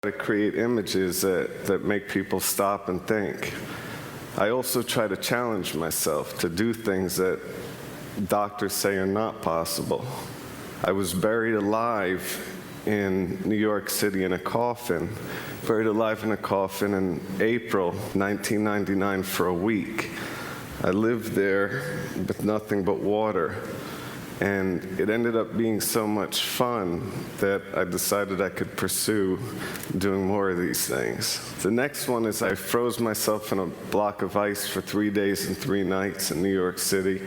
To create images that make people stop and think. I also try to challenge myself to do things that doctors say are not possible. I was buried alive in New York City in a coffin, in April 1999 for a week. I lived there with nothing but water. And it ended up being so much fun that I decided I could pursue doing more of these things. The next one is I froze myself in a block of ice for 3 days and 3 nights in New York City.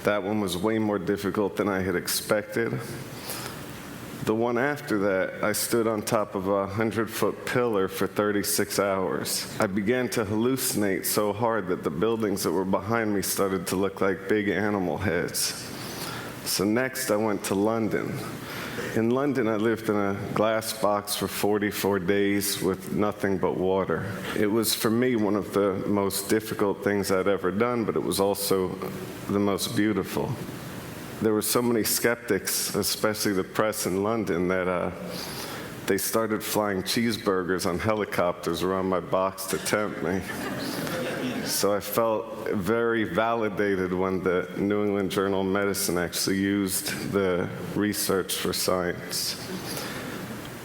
That one was way more difficult than I had expected. The one after that, I stood on top of a 100-foot pillar for 36 hours. I began to hallucinate so hard that the buildings that were behind me started to look like big animal heads. So next I went to London. In London I lived in a glass box for 44 days with nothing but water. It was for me one of the most difficult things I'd ever done, but it was also the most beautiful. There were so many skeptics, especially the press in London, that they started flying cheeseburgers on helicopters around my box to tempt me. So I felt very validated when the New England Journal of Medicine actually used the research for science.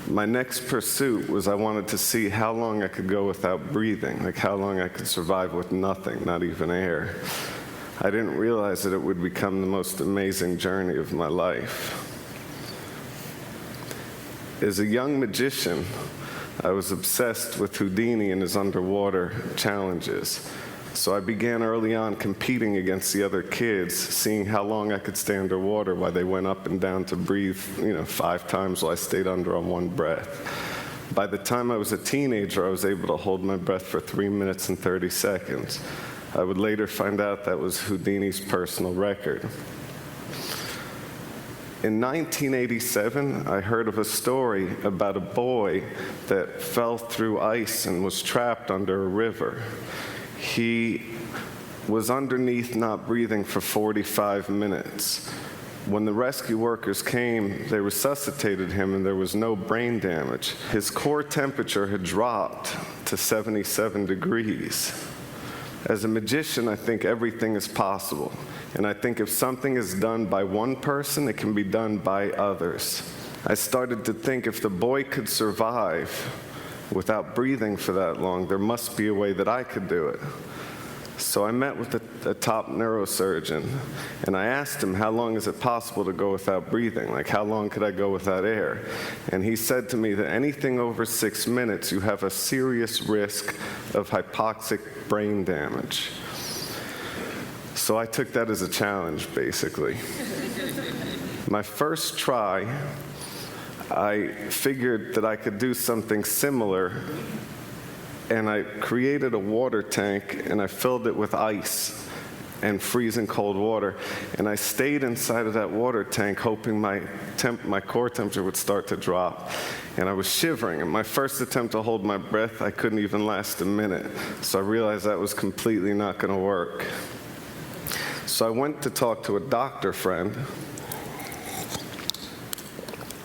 My next pursuit was I wanted to see how long I could go without breathing, like how long I could survive with nothing, not even air. I didn't realize that it would become the most amazing journey of my life. As a young magician, I was obsessed with Houdini and his underwater challenges. So I began early on competing against the other kids, seeing how long I could stay underwater while they went up and down to breathe, 5 times while I stayed under on one breath. By the time I was a teenager, I was able to hold my breath for 3 minutes and 30 seconds. I would later find out that was Houdini's personal record. In 1987, I heard of a story about a boy that fell through ice and was trapped under a river. He was underneath not breathing for 45 minutes. When the rescue workers came, they resuscitated him and there was no brain damage. His core temperature had dropped to 77 degrees. As a magician, I think everything is possible. And I think if something is done by one person, it can be done by others. I started to think if the boy could survive without breathing for that long, there must be a way that I could do it. So I met with a top neurosurgeon, and I asked him, how long is it possible to go without breathing? Like, how long could I go without air? And he said to me that anything over 6 minutes, you have a serious risk of hypoxic brain damage. So I took that as a challenge, basically. My first try, I figured that I could do something similar, and I created a water tank, and I filled it with ice and freezing cold water, and I stayed inside of that water tank hoping my core temperature would start to drop. And I was shivering, and my first attempt to hold my breath, I couldn't even last a minute, so I realized that was completely not going to work. So I went to talk to a doctor friend,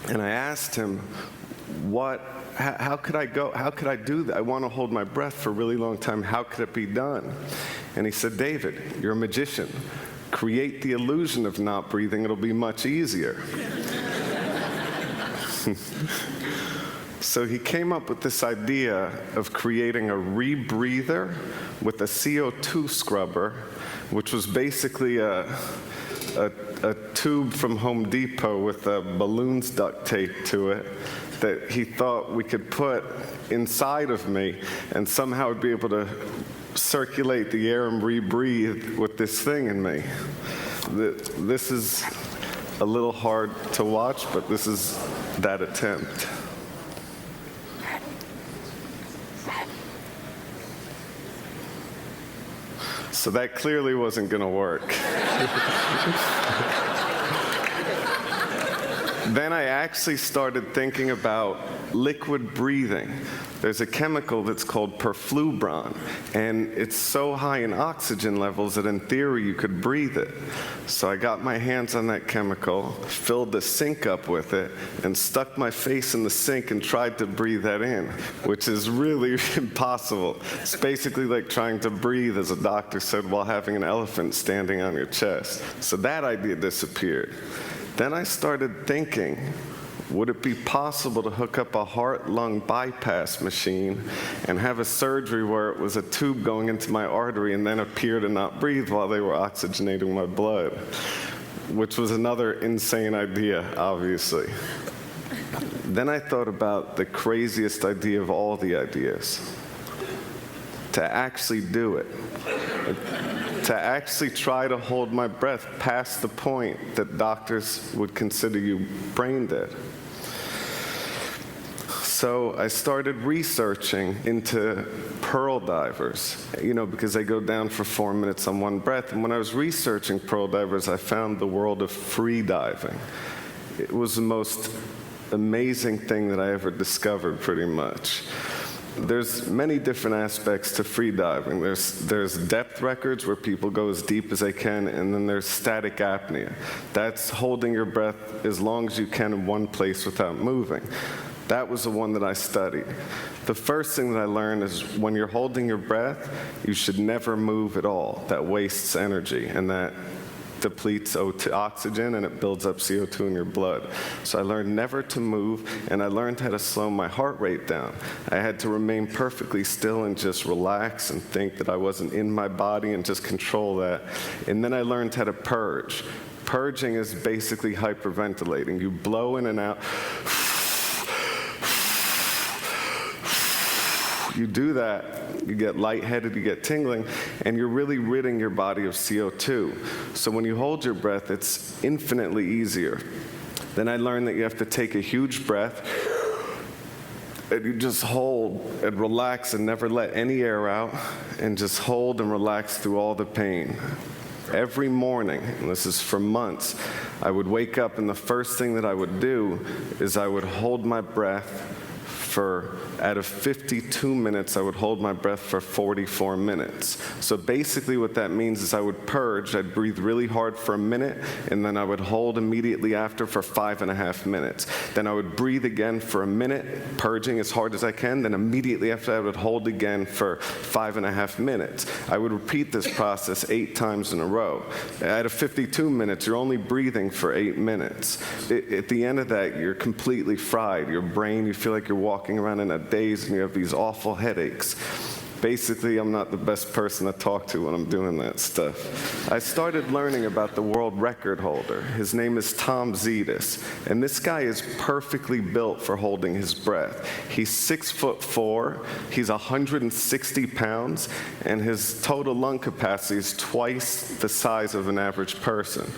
and I asked him, how could I do that? I want to hold my breath for a really long time. How could it be done? And he said, David, you're a magician. Create the illusion of not breathing. It'll be much easier. So he came up with this idea of creating a rebreather with a CO2 scrubber, which was basically a tube from Home Depot with balloons duct taped to it that he thought we could put inside of me and somehow would be able to circulate the air and rebreathe with this thing in me. This is a little hard to watch, but this is that attempt. So that clearly wasn't going to work. Then I actually started thinking about liquid breathing. There's a chemical that's called perfluorine, and it's so high in oxygen levels that in theory you could breathe it. So I got my hands on that chemical, filled the sink up with it, and stuck my face in the sink and tried to breathe that in, which is really impossible. It's basically like trying to breathe, as a doctor said, while having an elephant standing on your chest. So that idea disappeared. Then I started thinking, would it be possible to hook up a heart-lung bypass machine and have a surgery where it was a tube going into my artery and then appear to not breathe while they were oxygenating my blood? Which was another insane idea, obviously. Then I thought about the craziest idea of all the ideas. To actually do it. To actually try to hold my breath past the point that doctors would consider you brain dead. So I started researching into pearl divers, because they go down for 4 minutes on one breath. And when I was researching pearl divers, I found the world of free diving. It was the most amazing thing that I ever discovered, pretty much. There's many different aspects to free diving. There's depth records where people go as deep as they can, and then there's static apnea. That's holding your breath as long as you can in one place without moving. That was the one that I studied. The first thing that I learned is when you're holding your breath, you should never move at all. That wastes energy, and that depletes oxygen, and it builds up CO2 in your blood. So I learned never to move, and I learned how to slow my heart rate down. I had to remain perfectly still and just relax and think that I wasn't in my body and just control that. And then I learned how to purge. Purging is basically hyperventilating. You blow in and out. You do that, you get lightheaded, you get tingling, and you're really ridding your body of CO2. So when you hold your breath, it's infinitely easier. Then I learned that you have to take a huge breath, and you just hold and relax and never let any air out, and just hold and relax through all the pain. Every morning, and this is for months, I would wake up, and the first thing that I would do is I would hold my breath out of 52 minutes, I would hold my breath for 44 minutes. So basically what that means is I would purge, I'd breathe really hard for a minute, and then I would hold immediately after for 5.5 minutes. Then I would breathe again for a minute, purging as hard as I can, then immediately after I would hold again for 5.5 minutes. I would repeat this process 8 times in a row. Out of 52 minutes, you're only breathing for 8 minutes. At the end of that, you're completely fried. Your brain, you feel like you're walking around in a daze and you have these awful headaches. Basically, I'm not the best person to talk to when I'm doing that stuff. I started learning about the world record holder. His name is Tom Zetas, and this guy is perfectly built for holding his breath. He's 6'4", he's 160 pounds, and his total lung capacity is twice the size of an average person.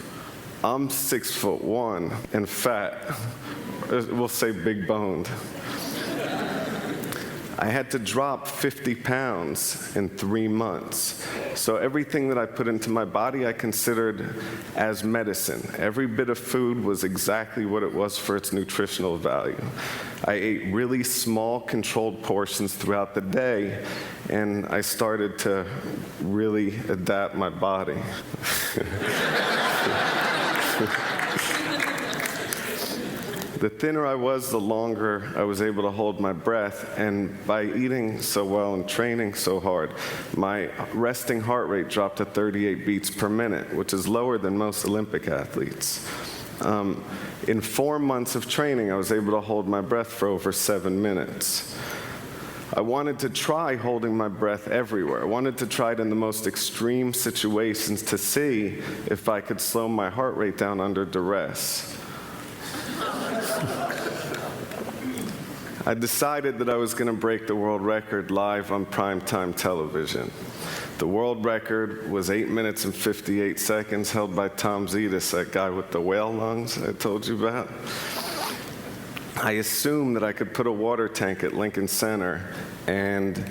I'm 6'1" and fat. We'll say big boned. I had to drop 50 pounds in 3 months. So everything that I put into my body, I considered as medicine. Every bit of food was exactly what it was for its nutritional value. I ate really small, controlled portions throughout the day, and I started to really adapt my body. The thinner I was, the longer I was able to hold my breath, and by eating so well and training so hard, my resting heart rate dropped to 38 beats per minute, which is lower than most Olympic athletes. In 4 months of training, I was able to hold my breath for over 7 minutes. I wanted to try holding my breath everywhere. I wanted to try it in the most extreme situations to see if I could slow my heart rate down under duress. I decided that I was going to break the world record live on primetime television. The world record was 8 minutes and 58 seconds, held by Tom Zetas, that guy with the whale lungs I told you about. I assumed that I could put a water tank at Lincoln Center and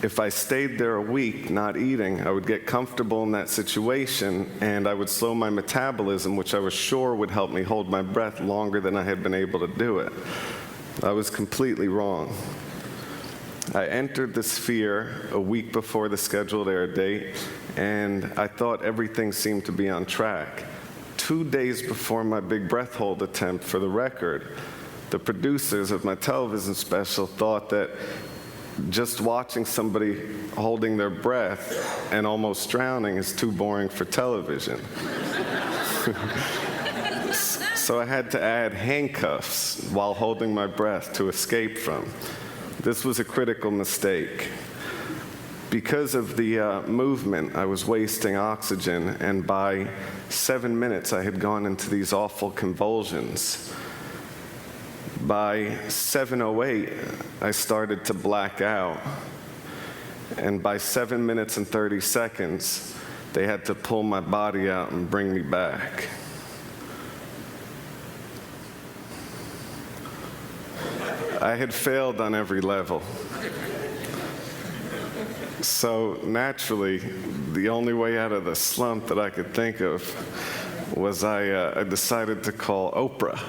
if I stayed there a week not eating, I would get comfortable in that situation and I would slow my metabolism, which I was sure would help me hold my breath longer than I had been able to do it. I was completely wrong. I entered the sphere a week before the scheduled air date, and I thought everything seemed to be on track. 2 days before my big breath hold attempt for the record, the producers of my television special thought that just watching somebody holding their breath and almost drowning is too boring for television. So I had to add handcuffs while holding my breath to escape from. This was a critical mistake. Because of the movement, I was wasting oxygen, and by 7 minutes I had gone into these awful convulsions. By 7:08, I started to black out, and by 7 minutes and 30 seconds, they had to pull my body out and bring me back. I had failed on every level. So naturally, the only way out of the slump that I could think of was I decided to call Oprah.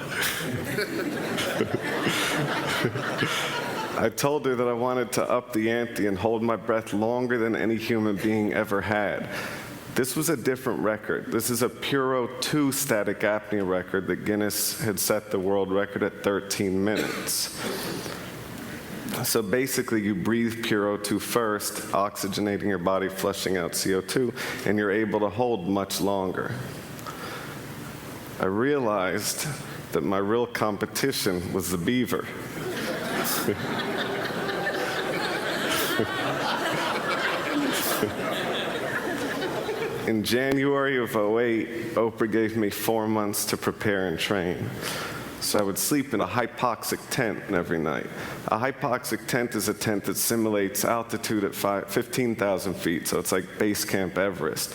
I told her that I wanted to up the ante and hold my breath longer than any human being ever had. This was a different record. This is a Puro 2 static apnea record that Guinness had set the world record at 13 minutes. So basically, you breathe Puro 2 first, oxygenating your body, flushing out CO2, and you're able to hold much longer. I realized that my real competition was the beaver. In January of '08, Oprah gave me 4 months to prepare and train. So I would sleep in a hypoxic tent every night. A hypoxic tent is a tent that simulates altitude at 15,000 feet, so it's like base camp Everest.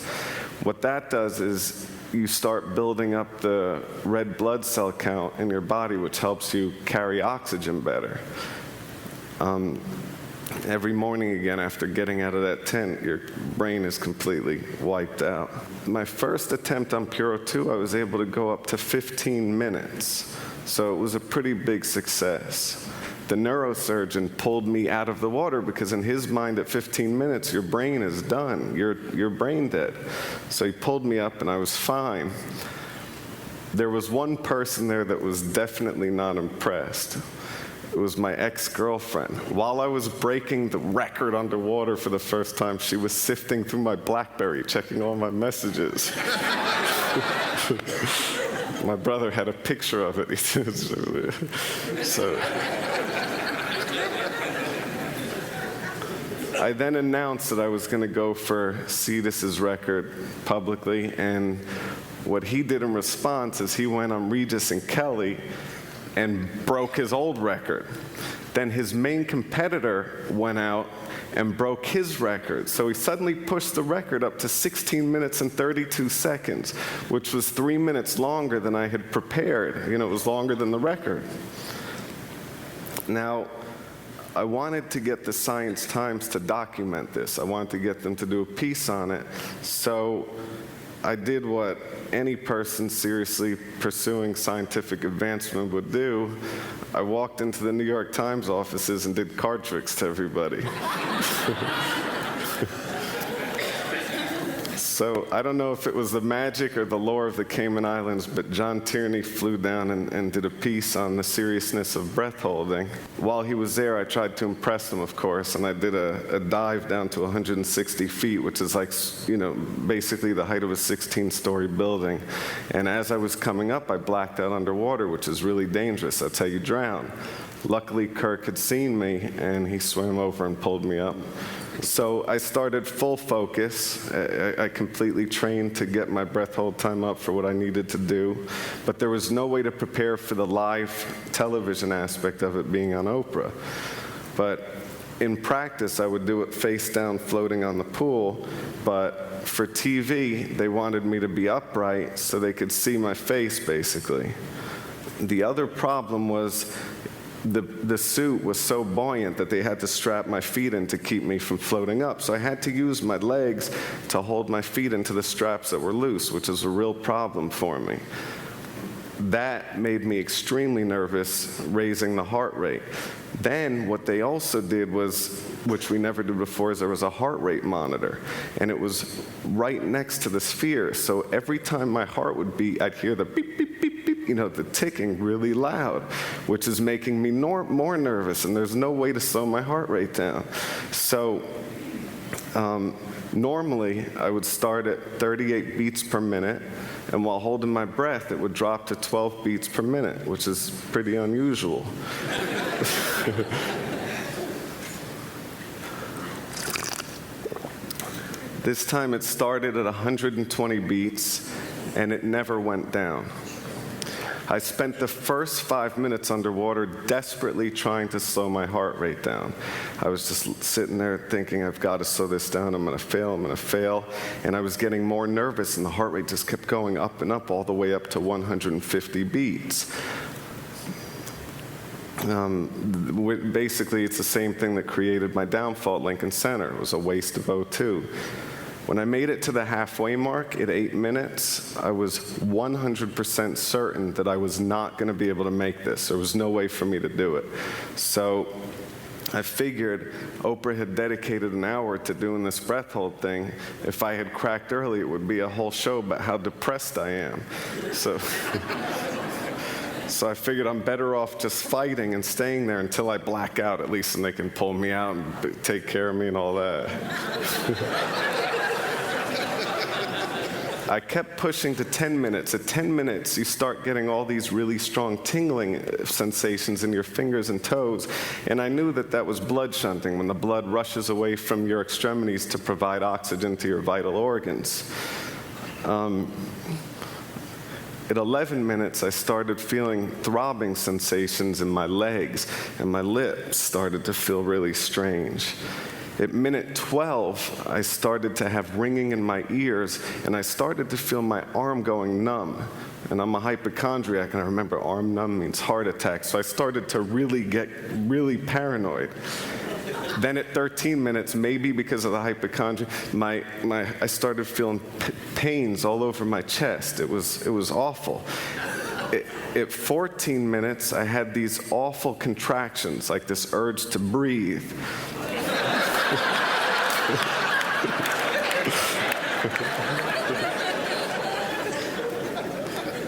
What that does is you start building up the red blood cell count in your body, which helps you carry oxygen better. Every morning again, after getting out of that tent, your brain is completely wiped out. My first attempt on Puro 2, I was able to go up to 15 minutes. So it was a pretty big success. The neurosurgeon pulled me out of the water because in his mind at 15 minutes, your brain is done. You're brain dead. So he pulled me up and I was fine. There was one person there that was definitely not impressed. It was my ex-girlfriend. While I was breaking the record underwater for the first time, she was sifting through my BlackBerry, checking all my messages. My brother had a picture of it. So I then announced that I was going to go for Cetus's record publicly, and what he did in response is he went on Regis and Kelly and broke his old record. Then his main competitor went out and broke his record. So he suddenly pushed the record up to 16 minutes and 32 seconds, which was 3 minutes longer than I had prepared. You know, it was longer than the record. Now, I wanted to get the Science Times to document this. I wanted to get them to do a piece on it. So I did what any person seriously pursuing scientific advancement would do. I walked into the New York Times offices and did card tricks to everybody. So I don't know if it was the magic or the lore of the Cayman Islands, but John Tierney flew down and did a piece on the seriousness of breath holding. While he was there, I tried to impress him, of course, and I did a dive down to 160 feet, which is like, you know, basically the height of a 16-story building. And as I was coming up, I blacked out underwater, which is really dangerous. That's how you drown. Luckily, Kirk had seen me, and he swam over and pulled me up. So I started full focus. I completely trained to get my breath hold time up for what I needed to do. But there was no way to prepare for the live television aspect of it being on Oprah. But in practice, I would do it face down, floating on the pool. But for TV, they wanted me to be upright so they could see my face, basically. The other problem was the suit was so buoyant that they had to strap my feet in to keep me from floating up. So I had to use my legs to hold my feet into the straps that were loose, which is a real problem for me. That made me extremely nervous, raising the heart rate. Then what they also did was, which we never did before, is there was a heart rate monitor, and it was right next to the sphere. So every time my heart would beat, I'd hear the beep, beep, beep, beep, the ticking really loud, which is making me more nervous, and there's no way to slow my heart rate down. So normally, I would start at 38 beats per minute, and while holding my breath, it would drop to 12 beats per minute, which is pretty unusual. This time it started at 120 beats, and it never went down. I spent the first 5 minutes underwater desperately trying to slow my heart rate down. I was just sitting there thinking, I've got to slow this down, I'm going to fail. And I was getting more nervous, and the heart rate just kept going up and up, all the way up to 150 beats. Basically, it's the same thing that created my downfall at Lincoln Center. It was a waste of O2. When I made it to the halfway mark at 8 minutes, I was 100% certain that I was not going to be able to make this. There was no way for me to do it. So I figured Oprah had dedicated an hour to doing this breath hold thing. If I had cracked early, it would be a whole show about how depressed I am. So I figured I'm better off just fighting and staying there until I black out, at least, and they can pull me out and take care of me and all that. I kept pushing to 10 minutes. At 10 minutes, you start getting all these really strong tingling sensations in your fingers and toes, and I knew that that was blood shunting, when the blood rushes away from your extremities to provide oxygen to your vital organs. At 11 minutes, I started feeling throbbing sensations in my legs, and my lips started to feel really strange. At minute 12, I started to have ringing in my ears, and I started to feel my arm going numb. And I'm a hypochondriac, and I remember arm numb means heart attack, so I started to really get really paranoid. Then at 13 minutes, maybe because of the hypochondria, I started feeling pains all over my chest. It was awful. At 14 minutes, I had these awful contractions, like this urge to breathe.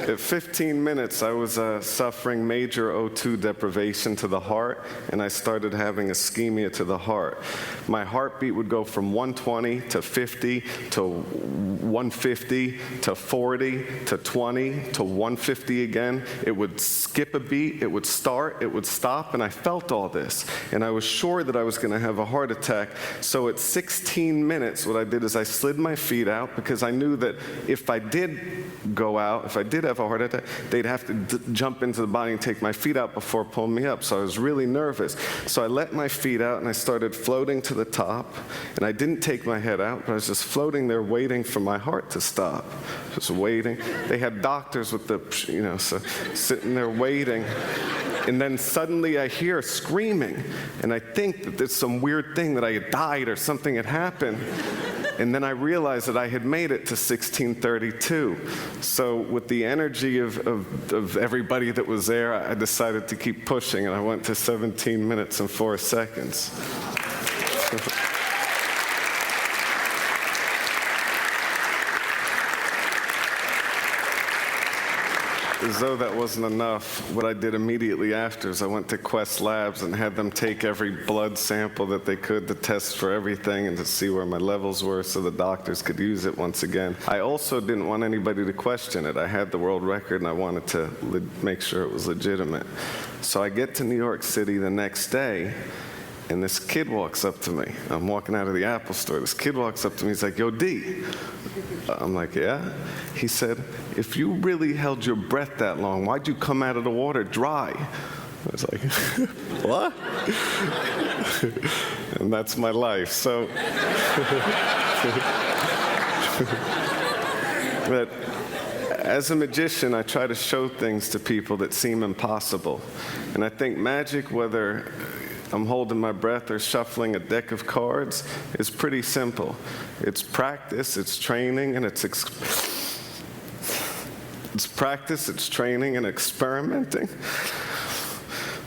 At 15 minutes, I was suffering major O2 deprivation to the heart, and I started having ischemia to the heart. My heartbeat would go from 120 to 50 to 150 to 40 to 20 to 150 again. It would skip a beat, it would start, it would stop, and I felt all this. And I was sure that I was going to have a heart attack. So at 16 minutes, what I did is I slid my feet out, because I knew that if I did go out, if I did have a heart attack, they'd have to jump into the body and take my feet out before pulling me up. So I was really nervous. So I let my feet out, and I started floating to the top. And I didn't take my head out, but I was just floating there waiting for my heart to stop. Just waiting. They had doctors with the, so sitting there waiting. And then suddenly I hear screaming. And I think that there's some weird thing, that I had died or something had happened. And then I realized that I had made it to 1632. So with the energy of everybody that was there, I decided to keep pushing, and I went to 17 minutes and 4 seconds. As though that wasn't enough, what I did immediately after is I went to Quest Labs and had them take every blood sample that they could to test for everything and to see where my levels were so the doctors could use it once again. I also didn't want anybody to question it. I had the world record, and I wanted to make sure it was legitimate. So I get to New York City the next day, and this kid walks up to me. I'm walking out of the Apple store. This kid walks up to me. He's like, "Yo, D." I'm like, "Yeah?" He said, "If you really held your breath that long, why'd you come out of the water dry?" I was like, "What?" And that's my life. So, but As a magician, I try to show things to people that seem impossible. And I think magic, whether I'm holding my breath or shuffling a deck of cards, is pretty simple. It's practice, it's training, and it's practice, it's training, and experimenting.